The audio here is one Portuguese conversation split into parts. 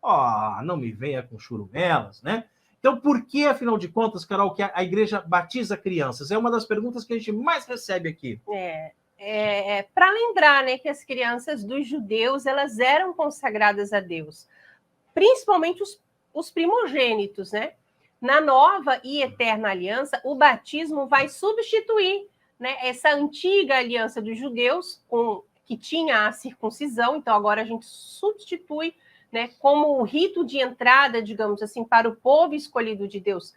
Ó, não me venha com churumelas, né? Então, por que, afinal de contas, Carol, que a igreja batiza crianças? É uma das perguntas que a gente mais recebe aqui. Para lembrar, né, que as crianças dos judeus, elas eram consagradas a Deus, principalmente os primogênitos, né? Na nova e eterna aliança, o batismo vai substituir, né, essa antiga aliança dos judeus, que tinha a circuncisão, então agora a gente substitui, né, como o rito de entrada, digamos assim, para o povo escolhido de Deus,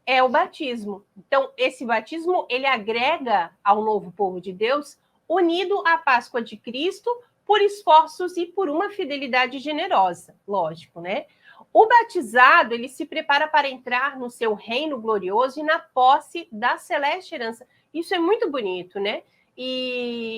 é o batismo. Então, esse batismo, ele agrega ao novo povo de Deus, unido à Páscoa de Cristo, por esforços e por uma fidelidade generosa, lógico, né? O batizado, ele se prepara para entrar no seu reino glorioso e na posse da celeste herança. Isso é muito bonito, né?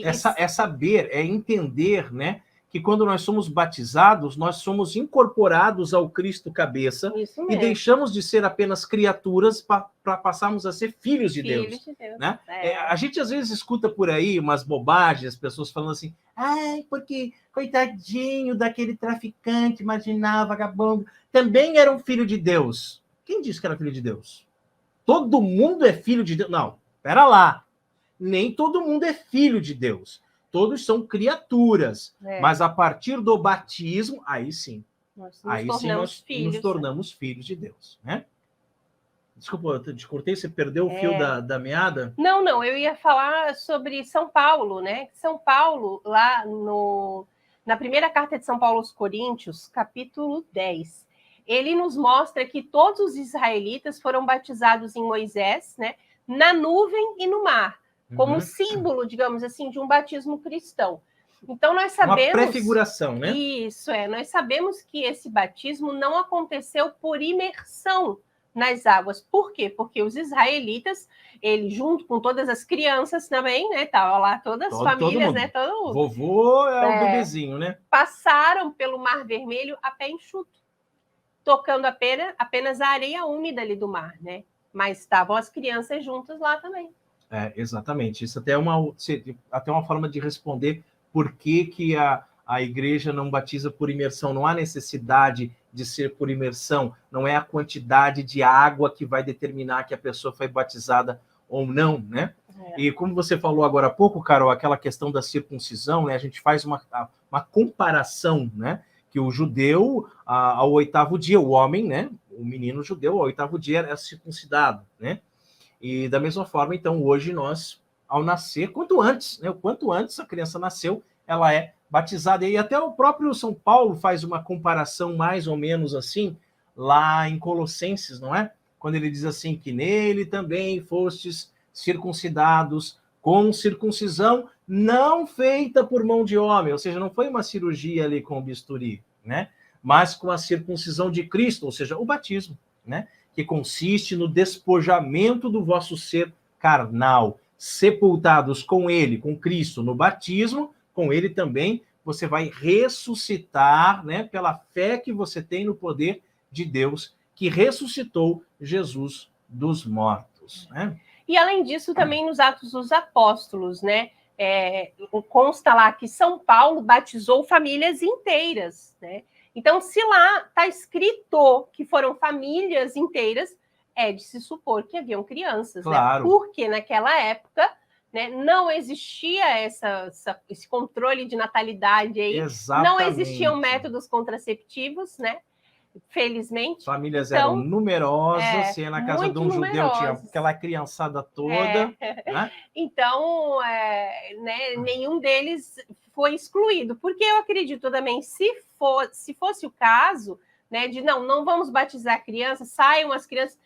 É saber, é entender, né? Que quando nós somos batizados, nós somos incorporados ao Cristo cabeça e deixamos de ser apenas criaturas para passarmos a ser filhos de Deus. Né? A gente às vezes escuta por aí umas bobagens, as pessoas falando assim, ai, porque coitadinho daquele traficante, marginal, vagabundo, também era um filho de Deus. Quem disse que era filho de Deus? Todo mundo é filho de Deus? Não, pera lá. Nem todo mundo é filho de Deus. Todos são criaturas. Mas a partir do batismo, aí sim. Nós nos tornamos filhos de Deus. Né? Desculpa, eu te cortei, você perdeu o fio da meada? Não, eu ia falar sobre São Paulo, né? São Paulo, lá na primeira carta de São Paulo aos Coríntios, capítulo 10, ele nos mostra que todos os israelitas foram batizados em Moisés, né? Na nuvem e no mar, como símbolo, digamos assim, de um batismo cristão. Então, nós sabemos... Uma prefiguração, né? Isso, nós sabemos que esse batismo não aconteceu por imersão nas águas. Por quê? Porque os israelitas, ele junto com todas as crianças também, né? Tava lá todas as famílias, né? Todo... Vovô é o bebezinho, né? Passaram pelo Mar Vermelho a pé enxuto, tocando apenas a areia úmida ali do mar, né? Mas estavam as crianças juntas lá também. Exatamente. Isso até é uma forma de responder por que a igreja não batiza por imersão. Não há necessidade de ser por imersão. Não é a quantidade de água que vai determinar que a pessoa foi batizada ou não, né? E como você falou agora há pouco, Carol, aquela questão da circuncisão, né? A gente faz uma comparação, né? Que o judeu, ao 8º dia, o homem, né? O menino judeu, ao 8º dia, era circuncidado, né? E da mesma forma, então, hoje nós, ao nascer, quanto antes, né? O quanto antes a criança nasceu, ela é batizada. E até o próprio São Paulo faz uma comparação mais ou menos assim, lá em Colossenses, não é? Quando ele diz assim, que nele também fostes circuncidados com circuncisão não feita por mão de homem, ou seja, não foi uma cirurgia ali com bisturi, né? Mas com a circuncisão de Cristo, ou seja, o batismo, né? Que consiste no despojamento do vosso ser carnal, sepultados com ele, com Cristo, no batismo, com ele também você vai ressuscitar, né, pela fé que você tem no poder de Deus, que ressuscitou Jesus dos mortos, né? E além disso, também nos Atos dos Apóstolos, né? Consta lá que São Paulo batizou famílias inteiras, né? Então, se lá está escrito que foram famílias inteiras, é de se supor que haviam crianças, claro. Né? Porque naquela época, né, não existia esse controle de natalidade aí, Exatamente. Não existiam métodos contraceptivos, né? Felizmente. Famílias eram numerosas, e na casa de um judeu tinha aquela criançada toda. Né? Então, né, nenhum deles foi excluído, porque eu acredito também, se fosse o caso, né, de não vamos batizar a criança, saiam as crianças,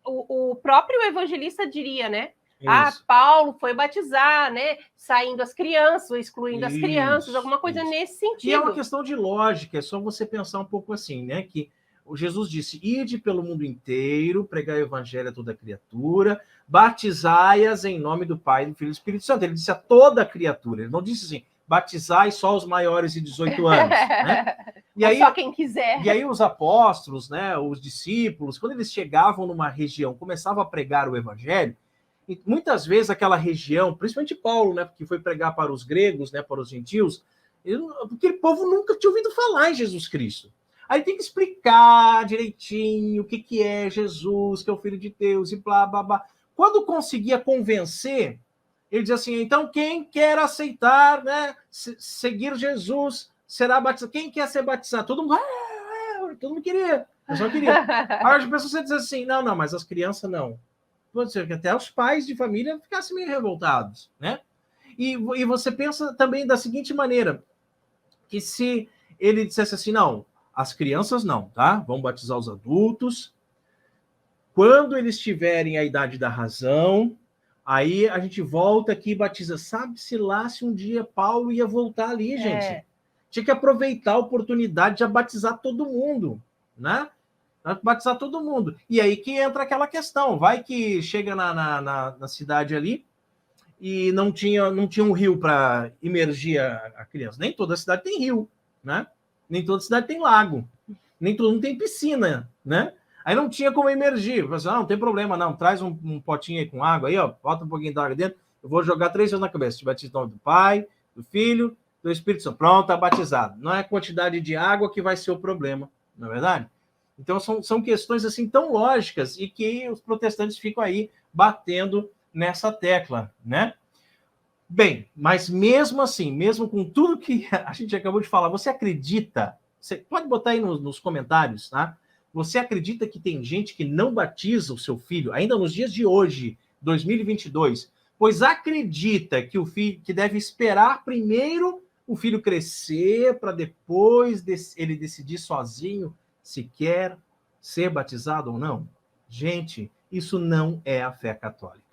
o próprio evangelista diria, né? Isso. Paulo foi batizar, né? Saindo as crianças, ou excluindo as crianças, alguma coisa nesse sentido. E é uma questão de lógica, é só você pensar um pouco assim, né? Que o Jesus disse, ide pelo mundo inteiro, pregar o evangelho a toda criatura, batizai-as em nome do Pai, do Filho e do Espírito Santo. Ele disse a toda criatura, ele não disse assim, batizai só os maiores de 18 anos, né? E aí, só quem quiser. E aí os apóstolos, né, os discípulos, quando eles chegavam numa região, começavam a pregar o evangelho, e muitas vezes aquela região, principalmente Paulo, né, que foi pregar para os gregos, né, para os gentios, aquele povo nunca tinha ouvido falar em Jesus Cristo. Aí tem que explicar direitinho o que é Jesus, que é o Filho de Deus, e blá, blá, blá. Quando conseguia convencer, ele dizia assim, então quem quer aceitar, né, seguir Jesus, será batizado. Quem quer ser batizado? Todo mundo queria. Eu só queria. Aí as pessoas dizem assim, não, mas as crianças não. Pode ser que até os pais de família ficassem meio revoltados, né? E você pensa também da seguinte maneira, que se ele dissesse assim, não, as crianças não, tá? Vamos batizar os adultos. Quando eles tiverem a idade da razão, aí a gente volta aqui e batiza. Sabe-se lá se um dia Paulo ia voltar ali, gente. Tinha que aproveitar a oportunidade de batizar todo mundo, né? Batizar todo mundo. E aí que entra aquela questão. Vai que chega na cidade ali e não tinha um rio para imergir a criança. Nem toda cidade tem rio, né? Nem toda cidade tem lago. Nem todo mundo tem piscina, né? Aí não tinha como imergir. Eu falei assim, não tem problema, não. Traz um potinho aí com água aí, ó. Bota um pouquinho de água dentro. Eu vou jogar 3 vezes na cabeça. Te batizo em nome do Pai, do Filho, do Espírito Santo. Pronto, tá batizado. Não é a quantidade de água que vai ser o problema, não é verdade? Então são questões assim tão lógicas e que os protestantes ficam aí batendo nessa tecla, né? Bem, mas mesmo assim, mesmo com tudo que a gente acabou de falar, você acredita? Você pode botar aí nos comentários, tá? Você acredita que tem gente que não batiza o seu filho, ainda nos dias de hoje, 2022, pois acredita que o filho que deve esperar primeiro o filho crescer para depois ele decidir sozinho se quer ser batizado ou não? Gente, isso não é a fé católica.